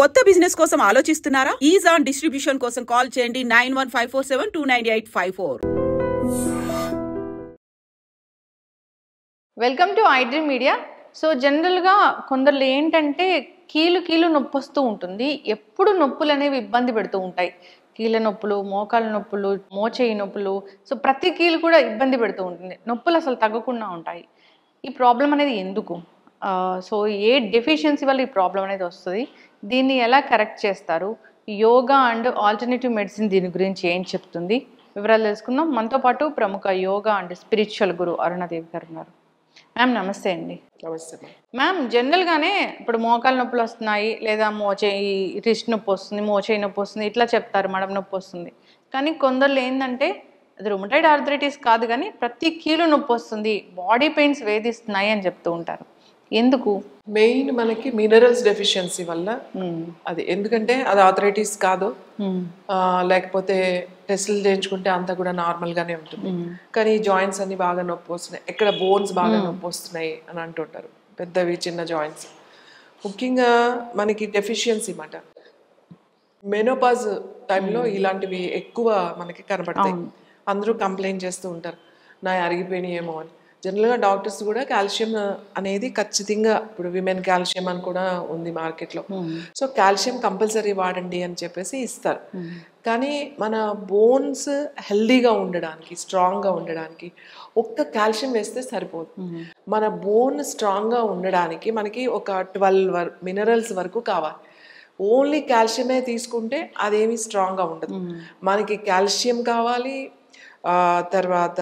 కొత్త బిజినెస్ కోసం ఆలోచిస్తున్నారా? ఈజ్ ఆన్ డిస్ట్రిబ్యూషన్ కోసం కాల్ చేయండి 9154729854. Welcome to iDream media. So జనరల్గా కొందరు ఏంటంటే కీలు నొప్పి వస్తూ ఉంటుంది. ఎప్పుడు నొప్పులు అనేవి ఇబ్బంది పెడుతూ ఉంటాయి. కీళ్ళ నొప్పులు, మోకాళ్ళ నొప్పులు, మోచేయి నొప్పులు, సో ప్రతి కీలు కూడా ఇబ్బంది పెడుతూ ఉంటుంది. నొప్పులు అసలు తగ్గకుండా ఉంటాయి. ఈ ప్రాబ్లం అనేది ఎందుకు? సో ఏ డెఫిషియన్సీ వల్ల ఈ ప్రాబ్లం అనేది వస్తుంది? దీన్ని ఎలా కరెక్ట్ చేస్తారు? యోగా అండ్ ఆల్టర్నేటివ్ మెడిసిన్ దీని గురించి ఏం చెప్తుంది? వివరాలు తెలుసుకుందాం. మనతో పాటు ప్రముఖ యోగా అండ్ స్పిరిచువల్ గురు అరుణాదేవి గారు ఉన్నారు. మ్యామ్ నమస్తే అండి. నమస్తే మ్యామ్, జనరల్గానే ఇప్పుడు మోకాలు నొప్పులు వస్తున్నాయి, లేదా మోచేయి రిస్ట్ నొప్పి వస్తుంది, మోచేయి నొప్పి వస్తుంది, ఇట్లా చెప్తారు, మడం నొప్పి వస్తుంది. కానీ కొందరు ఏంటంటే అది రుమటైడ్ ఆర్థరైటిస్ కాదు, కానీ ప్రతి కీలు నొప్పి వస్తుంది, బాడీ పెయిన్స్ వేధిస్తున్నాయి అని చెప్తూ ఉంటారు. ఎందుకు? మెయిన్ మనకి మినరల్స్ డెఫిషియన్సీ వల్ల అది. ఎందుకంటే అది ఆర్థరైటిస్ కాదు, లేకపోతే టెస్టులు చేయించుకుంటే అంతా కూడా నార్మల్గానే ఉంటుంది. కానీ జాయింట్స్ అన్ని బాగా నొప్పి వస్తున్నాయి, ఎక్కడ బోన్స్ బాగా నొప్పి వస్తున్నాయి అని అంటుంటారు. పెద్దవి చిన్న జాయింట్స్ ముఖ్యంగా మనకి డెఫిషియన్సీ మాట. మెనోపాజ్ టైంలో ఇలాంటివి ఎక్కువ మనకి కనబడతాయి. అందరూ కంప్లైంట్ చేస్తూ ఉంటారు, నా అరిగిపోయినాయేమో అని. జనరల్గా డాక్టర్స్ కూడా కాల్షియం అనేది ఖచ్చితంగా, ఇప్పుడు విమెన్ కాల్షియం అని కూడా ఉంది మార్కెట్లో, సో కాల్షియం కంపల్సరీ వాడండి అని చెప్పేసి ఇస్తారు. కానీ మన బోన్స్ హెల్దీగా ఉండడానికి, స్ట్రాంగ్గా ఉండడానికి ఒక్క కాల్షియం వేస్తే సరిపోదు. మన బోన్ స్ట్రాంగ్గా ఉండడానికి మనకి ఒక 12 మినరల్స్ వరకు కావాలి. ఓన్లీ కాల్షియమే తీసుకుంటే అదేమి స్ట్రాంగ్గా ఉండదు. మనకి కాల్షియం కావాలి, తర్వాత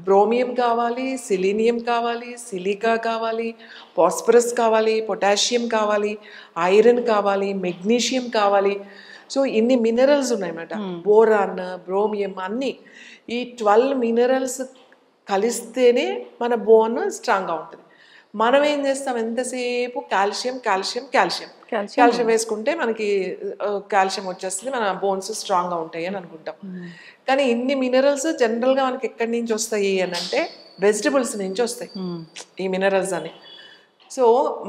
బ్రోమియం కావాలి, సిలీనియం కావాలి, సిలికా కావాలి, ఫాస్ఫరస్ కావాలి, పొటాషియం కావాలి, ఐరన్ కావాలి, మెగ్నీషియం కావాలి. సో ఇన్ని మినరల్స్ ఉన్నాయన్నమాట. బోరాన్, బ్రోమియం అన్నీ ఈ 12 మినరల్స్ కలిస్తేనే మన బోన్ స్ట్రాంగ్గా ఉంటుంది. మనం ఏం చేస్తాం, ఎంతసేపు కాల్షియం కాల్షియం కాల్షియం కాల్షియం వేసుకుంటే మనకి కాల్షియం వచ్చేస్తుంది, మన బోన్స్ స్ట్రాంగ్గా ఉంటాయి అని అనుకుంటాం. కానీ ఇన్ని మినరల్స్ జనరల్గా మనకి ఎక్కడి నుంచి వస్తాయి అని అంటే వెజిటబుల్స్ నుంచి వస్తాయి ఈ మినరల్స్ అని. సో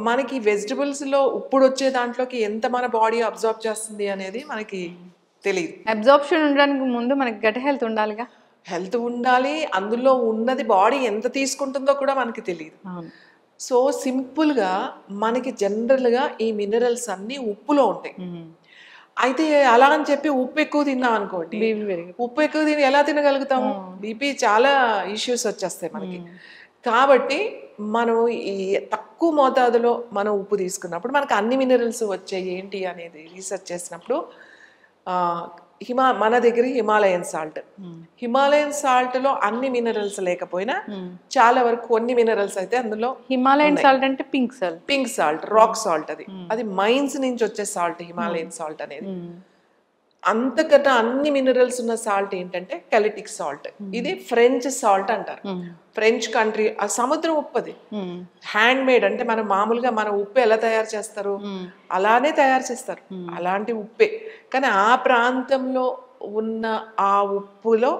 మనకి వెజిటబుల్స్లో ఇప్పుడు వచ్చే దాంట్లోకి ఎంత మన బాడీ అబ్జార్బ్ చేస్తుంది అనేది మనకి తెలియదు. అబ్జార్ప్షన్ ఉండడానికి ముందు మనకి గట్ హెల్త్ ఉండాలిగా. హెల్త్ ఉండాలి, అందులో ఉన్నది బాడీ ఎంత తీసుకుంటుందో కూడా మనకి తెలియదు. సో సింపుల్గా మనకి జనరల్గా ఈ మినరల్స్ అన్నీ ఉప్పులో ఉంటాయి. అయితే అలా అని చెప్పి ఉప్పు ఎక్కువ తిన్నాం అనుకోండి, ఉప్పు ఎక్కువ తిని ఎలా తినగలుగుతాము? బీపీ చాలా ఇష్యూస్ వచ్చేస్తాయి మనకి. కాబట్టి మనం ఈ తక్కువ మోతాదులో మనం ఉప్పు తీసుకున్నప్పుడు మనకు అన్ని మినరల్స్ వచ్చాయి ఏంటి అనేది రీసెర్చ్ చేసినప్పుడు మన దగ్గర హిమాలయన్ సాల్ట్లో అన్ని మినరల్స్ లేకపోయినా చాలా వరకు కొన్ని మినరల్స్ అయితే అందులో. హిమాలయన్ సాల్ట్ అంటే పింక్ సాల్ట్, రాక్ సాల్ట్, అది మైన్స్ నుంచి వచ్చే సాల్ట్ హిమాలయన్ సాల్ట్ అనేది. అంతకన్నా అన్ని మినరల్స్ ఉన్న సాల్ట్ ఏంటంటే కెలిటిక్ సాల్ట్. ఇది ఫ్రెంచ్ సాల్ట్ అంటారు. ఫ్రెంచ్ కంట్రీ ఆ సముద్రం ఉప్పు, అది హ్యాండ్ మేడ్. అంటే మనం మామూలుగా మన ఉప్పు ఎలా తయారు చేస్తారు అలానే తయారు చేస్తారు, అలాంటి ఉప్పే. కానీ ఆ ప్రాంతంలో ఉన్న ఆ ఉప్పులో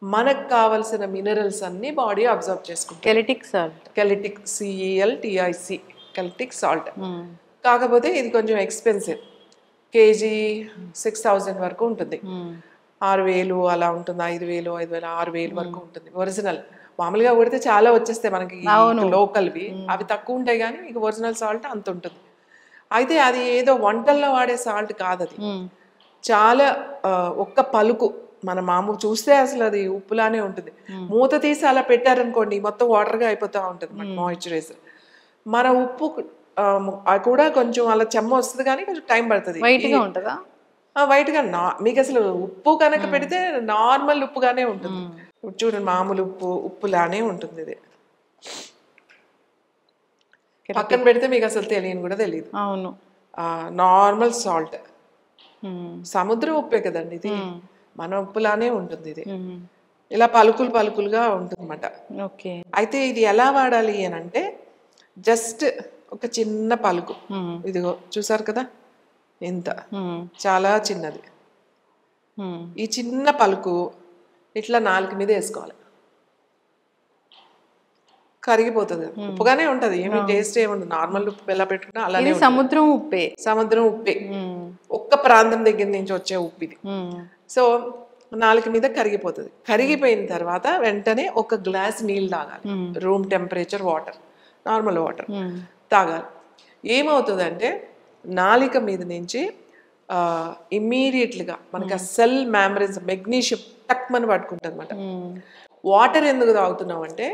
మనకు కావలసిన మినరల్స్ అన్ని బాడీ అబ్జర్వ్ చేసుకుంటాం. కెలిటిక్ సాల్ట్, కెలిటిక్ CELTIC కెలిటిక్ సాల్ట్. కాకపోతే ఇది కొంచెం ఎక్స్పెన్సివ్, కేజీ 6000 వరకు ఉంటుంది, 6000 అలా ఉంటుంది, 5000, 6000 వరకు ఉంటుంది. ఒరిజినల్ మామూలుగా కొడితే చాలా వచ్చేస్తాయి మనకి లోకల్వి, అవి తక్కువ ఉంటాయి. కానీ మీకు ఒరిజినల్ సాల్ట్ అంత ఉంటుంది. అయితే అది ఏదో వంటల్లో వాడే సాల్ట్ కాదు, అది చాలా ఒక్క పలుకు మన మామూలు చూస్తే అసలు అది ఉప్పులానే ఉంటుంది. మూత తీసి అలా పెట్టారనుకోండి మొత్తం వాటర్గా అయిపోతూ ఉంటుంది మన మాయిశ్చరైజర్. మన ఉప్పు కూడా కొంచెం అలా చెమ్మ వస్తుంది, కానీ కొంచెం టైం పడుతుంది. వైట్గా ఉంటుందా? వైట్గా మీకు అసలు ఉప్పు కనుక పెడితే నార్మల్ ఉప్పుగానే ఉంటుంది. చూడండి మామూలు ఉప్పులానే ఉంటుంది. ఇది పక్కన పెడితే మీకు అసలు తెలియని కూడా తెలియదు. అవును, నార్మల్ సాల్ట్, సముద్రం ఉప్పే కదండి ఇది, మన ఉప్పులానే ఉంటుంది. ఇది ఇలా పలుకులుగా ఉంటుంది అన్నమాట. అయితే ఇది ఎలా వాడాలి అని అంటే జస్ట్ ఒక చిన్న పలుకు, ఇదిగో చూసారు కదా ఎంత చాలా చిన్నది. ఈ చిన్న పలుకు ఇట్లా నాలుక మీద వేసుకోవాలి. కరిగిపోతుంది. ఉప్పుగానే ఉంటది, ఏమి టేస్ట్ ఏముండదు. నార్మల్ ఉప్పు ఎలా పెట్టుకున్నా అలానే ఇది సముద్రం ఉప్పే. సముద్రం ఉప్పే, ఒక్క ప్రాంతం దగ్గర నుంచి వచ్చే ఉప్పు ఇది. సో నాలుక మీద కరిగిపోతుంది. కరిగిపోయిన తర్వాత వెంటనే ఒక గ్లాస్ నీళ్ళు తాగాలి, room temperature water, normal water తాగాలి. ఏమవుతుందంటే నాలిక మీద నుంచి ఇమ్మీడియట్లీగా మనకి ఆ సెల్ మ్యామరీన్స్ మెగ్నీషియం టక్మని పట్టుకుంటుంది అనమాట. వాటర్ ఎందుకు తాగుతున్నాం అంటే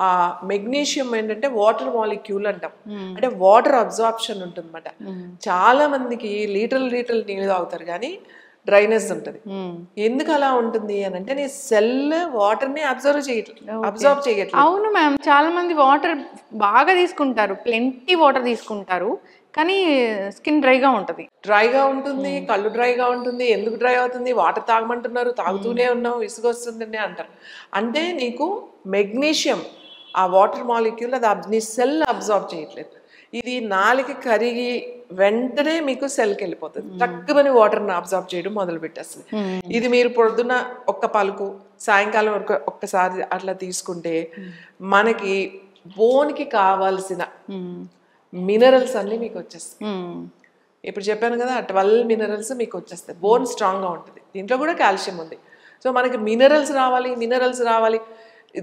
ఆ మెగ్నీషియం ఏంటంటే వాటర్ మాలిక్యూల్ అంటాం, అంటే వాటర్ అబ్జార్ప్షన్ ఉంటుంది అనమాట. చాలా మందికి లీటర్లు నీళ్ళు తాగుతారు కానీ డ్రైనెస్ ఉంటుంది. ఎందుకు అలా ఉంటుంది అని అంటే నీ సెల్ వాటర్ ని అబ్జర్వ్ చేయట్లేదు. అవును మ్యామ్, చాలా మంది వాటర్ బాగా తీసుకుంటారు, ప్లెంటీ వాటర్ తీసుకుంటారు, కానీ స్కిన్ డ్రైగా ఉంటుంది. కళ్ళు డ్రైగా ఉంటుంది. ఎందుకు డ్రై అవుతుంది? వాటర్ తాగమంటున్నారు, తాగుతూనే ఉన్నావు, విసుగొస్తుందని అంటారు. అంటే నీకు మెగ్నీషియం ఆ వాటర్ మాలిక్యూల్ అది నీ సెల్ అబ్జార్బ్ చేయట్లేదు. ఇది నాలుక కరిగి వెంటనే మీకు సెల్కి వెళ్ళిపోతుంది, తక్కువని వాటర్ని అబ్జార్బ్ చేయడం మొదలు పెట్టేస్తుంది. ఇది మీరు పొద్దున్న ఒక్క పలుకు, సాయంకాలం వరకు ఒక్కసారి అట్లా తీసుకుంటే మనకి బోన్కి కావాల్సిన మినరల్స్ అన్ని మీకు వచ్చేస్తాయి. ఇప్పుడు చెప్పాను కదా 12 మినరల్స్ మీకు వచ్చేస్తాయి. బోన్ స్ట్రాంగ్గా ఉంటుంది, దీంట్లో కూడా కాల్షియం ఉంది. సో మనకి మినరల్స్ రావాలి.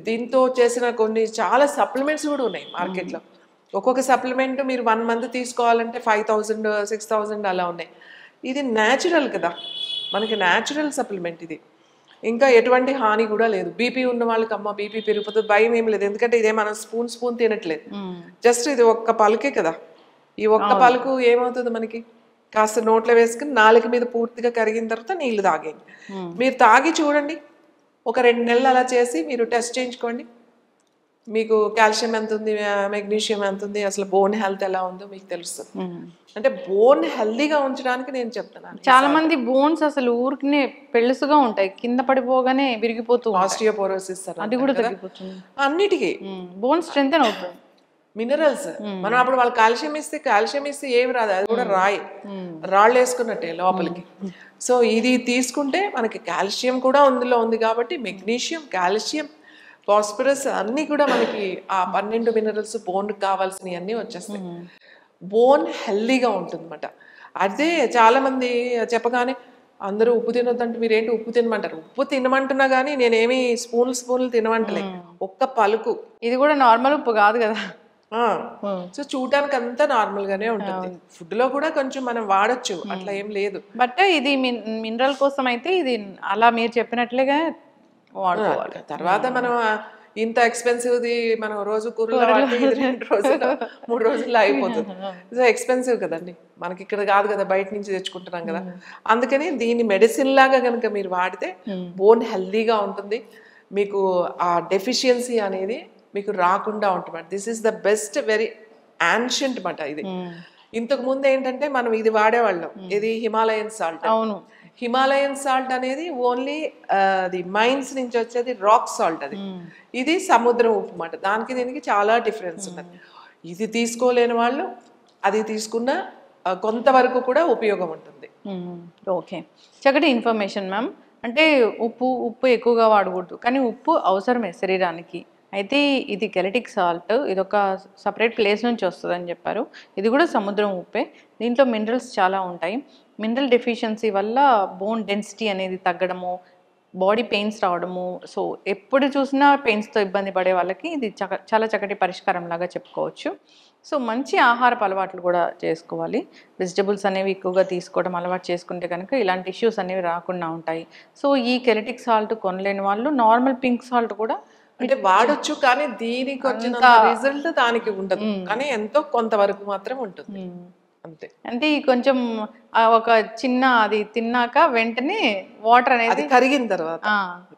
దీంతో చేసిన కొన్ని చాలా సప్లిమెంట్స్ కూడా ఉన్నాయి మార్కెట్లో. ఒక్కొక్క సప్లిమెంట్ మీరు 1 మంత్ తీసుకోవాలంటే 5000 6000 అలా ఉన్నాయి. ఇది న్యాచురల్ కదా, మనకి న్యాచురల్ సప్లిమెంట్ ఇది. ఇంకా ఎటువంటి హాని కూడా లేదు. బీపీ ఉన్న వాళ్ళకి అమ్మ బీపీ పెరిగిపోతుంది భయం ఏం లేదు, ఎందుకంటే ఇదే మనం స్పూన్ తినట్లేదు, జస్ట్ ఇది ఒక్క పలుకే కదా. ఈ ఒక్క పలుకు ఏమవుతుంది మనకి, కాస్త నోట్లో వేసుకుని నాలుక మీద పూర్తిగా కరిగిన తర్వాత నీళ్లు తాగేయండి. మీరు తాగి చూడండి, ఒక 2 నెలలు అలా చేసి మీరు టెస్ట్ చేయించుకోండి, మీకు కాల్షియం ఎంత ఉంది, మెగ్నీషియం ఎంత ఉంది, అసలు బోన్ హెల్త్ ఎలా ఉందో మీకు తెలుస్తుంది. అంటే బోన్ హెల్దీగా ఉంచడానికి నేను చెప్తున్నాను. చాలా మంది బోన్స్ అసలు ఊరికినే పెళ్ళుసుగా ఉంటాయి, కింద పడిపోగానే విరిగిపోతూ, ఆస్టియోపోరోసిస్ అది కూడా తగ్గిపోతుంది. అన్నిటికీ బోన్ స్ట్రెంగ్తెన్ అవుతుంది. మినరల్స్ మనం అప్పుడు వాళ్ళు కాల్షియం ఇస్తే ఏమి రాదు, అది కూడా రాళ్ళు వేసుకున్నట్టే లోపలికి. సో ఇది తీసుకుంటే మనకి కాల్షియం కూడా అందులో ఉంది కాబట్టి మెగ్నీషియం, కాల్షియం, ఫాస్ఫరస్ అన్నీ కూడా మనకి ఆ 12 మినరల్స్ బోన్కి కావాల్సినవి అన్నీ వచ్చేస్తాయి. బోన్ హెల్దీగా ఉంటుంది అన్నమాట. అదే చాలా మంది చెప్పగానే అందరూ ఉప్పు తినొద్దంటే మీరు ఏంటి ఉప్పు తినమంటారు. ఉప్పు తినమంటున్నా కానీ నేనేమి స్పూన్లు తినమంటలే, ఒక్క పలుకు. ఇది కూడా నార్మల్ ఉప్పు కాదు కదా. సో చూడటానికి అంతా నార్మల్ గానే ఉంటుంది. ఫుడ్ లో కూడా కొంచెం మనం వాడచ్చు, అట్లా ఏం లేదు. బట్ ఇది మినరల్ కోసం అయితే ఇది అలా మీరు చెప్పినట్లుగా వాడుకోవాలి. తర్వాత మనం ఇంత ఎక్స్పెన్సివ్ది మనం రోజు కూరలో 2 రోజులు 3 రోజుల్లో అయిపోతుంది. సో ఎక్స్పెన్సివ్ కదండి, మనకి ఇక్కడ కాదు కదా, బయట నుంచి తెచ్చుకుంటున్నాం కదా. అందుకని దీన్ని మెడిసిన్ లాగా కనుక మీరు వాడితే బోన్ హెల్దీగా ఉంటుంది, మీకు ఆ డెఫిషియన్సీ అనేది మీకు రాకుండా ఉంటుంది. This is the best, very ancient మాట ఇది. ఇంతకు ముందు ఏంటంటే మనం ఇది వాడేవాళ్ళం, ఇది హిమాలయన్ సాల్ట్. అవును, హిమాలయన్ సాల్ట్ అనేది ఓన్లీ అది మైన్స్ నుంచి వచ్చేది రాక్ సాల్ట్, అది ఇది సముద్రం ఉప్పు మాట. దానికి దీనికి చాలా డిఫరెన్స్ ఉన్నది. ఇది తీసుకోలేని వాళ్ళు అది తీసుకున్న కొంతవరకు కూడా ఉపయోగం ఉంటుంది. ఓకే, చక్కటి ఇన్ఫర్మేషన్ మ్యామ్. అంటే ఉప్పు ఎక్కువగా వాడకూడదు, కానీ ఉప్పు అవసరమే శరీరానికి. అయితే ఇది గెలటిక్ సాల్ట్, ఇది ఒక సపరేట్ ప్లేస్ నుంచి వస్తుంది అని చెప్పారు. ఇది కూడా సముద్రం ఉప్పే, దీంట్లో మినరల్స్ చాలా ఉంటాయి. మినరల్ డెఫిషియన్సీ వల్ల బోన్ డెన్సిటీ అనేది తగ్గడము, బాడీ పెయిన్స్ రావడము, సో ఎప్పుడు చూసినా పెయిన్స్తో ఇబ్బంది పడే వాళ్ళకి ఇది చాలా చక్కటి పరిష్కారం లాగా చెప్పుకోవచ్చు. సో మంచి ఆహారపు అలవాట్లు కూడా చేసుకోవాలి, వెజిటబుల్స్ అనేవి ఎక్కువగా తీసుకోవడం అలవాటు చేసుకుంటే కనుక ఇలాంటి ఇష్యూస్ అనేవి రాకుండా ఉంటాయి. సో ఈ కెలటిక్ సాల్ట్ కొనలేని వాళ్ళు నార్మల్ పింక్ సాల్ట్ కూడా అంటే వాడొచ్చు, కానీ దీనికి వచ్చిన రిజల్ట్ దానికి ఉండదు, కానీ ఎంతో కొంతవరకు మాత్రం ఉంటుంది అంతే. అంటే కొంచెం ఒక చిన్న అది తిన్నాక వెంటనే వాటర్ అనేది కరిగిన తర్వాత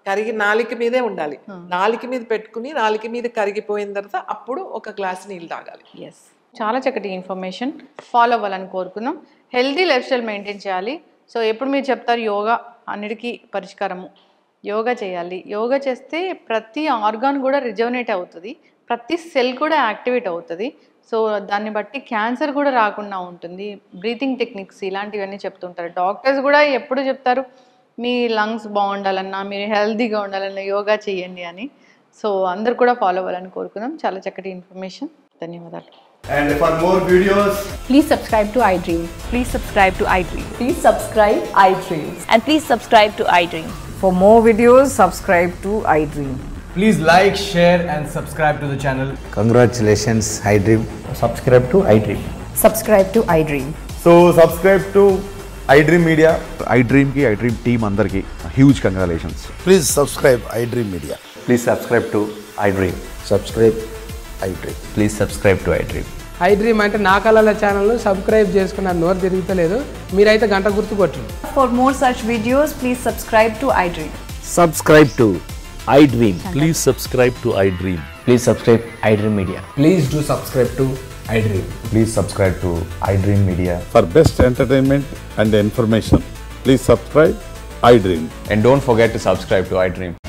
కరిగి నాలిక మీదే ఉండాలి, నాలిక మీద పెట్టుకుని నాలిక మీద కరిగిపోయిన తర్వాత అప్పుడు ఒక గ్లాస్ నీళ్ళు తాగాలి. ఎస్, చాలా చక్కటి ఇన్ఫర్మేషన్ ఫాలో అవ్వాలని కోరుకున్నాం. హెల్తీ లైఫ్ స్టైల్ మెయింటైన్ చేయాలి. సో ఎప్పుడు మీరు చెప్తారు యోగా అన్నిటికీ పరిష్కారము, యోగా చేయాలి. యోగా చేస్తే ప్రతి ఆర్గాన్ కూడా రిజర్వనేట్ అవుతుంది, ప్రతి సెల్ కూడా యాక్టివేట్ అవుతుంది. సో దాన్ని బట్టి క్యాన్సర్ కూడా రాకుండా ఉంటుంది. బ్రీతింగ్ టెక్నిక్స్ ఇలాంటివన్నీ చెప్తుంటారు. డాక్టర్స్ కూడా ఎప్పుడు చెప్తారు మీ లంగ్స్ బాగుండాలన్నా, మీరు హెల్తీగా ఉండాలన్నా యోగా చేయండి అని. సో అందరు కూడా ఫాలో అవ్వాలని కోరుకుందాం. చాలా చక్కటి ఇన్ఫర్మేషన్. ధన్యవాదాలు. And for more videos, Please subscribe to iDream. Please subscribe to iDream. Please subscribe iDream. And please subscribe to iDream. For more videos, subscribe to iDream. please like, share and subscribe to the channel. Congratulations, iDream. Subscribe to iDream. Subscribe to iDream. So subscribe to iDream Media. iDream team andarki huge congratulations. Please subscribe iDream Media. Please subscribe to iDream. Subscribe iDream. Please subscribe to iDream. iDream అంటే నా కళల ఛానల్ను subscribe చేసుకున్న నోరు తిరుగుతలేదు. మీరైతే గంట గుర్తు కొట్టండి. For more such videos, please subscribe to iDream. Subscribe to iDream. Please subscribe to iDream. Please subscribe iDream Media. Please do subscribe to iDream. Please subscribe to iDream Media. For best entertainment and information, please subscribe iDream. And don't forget to subscribe to iDream.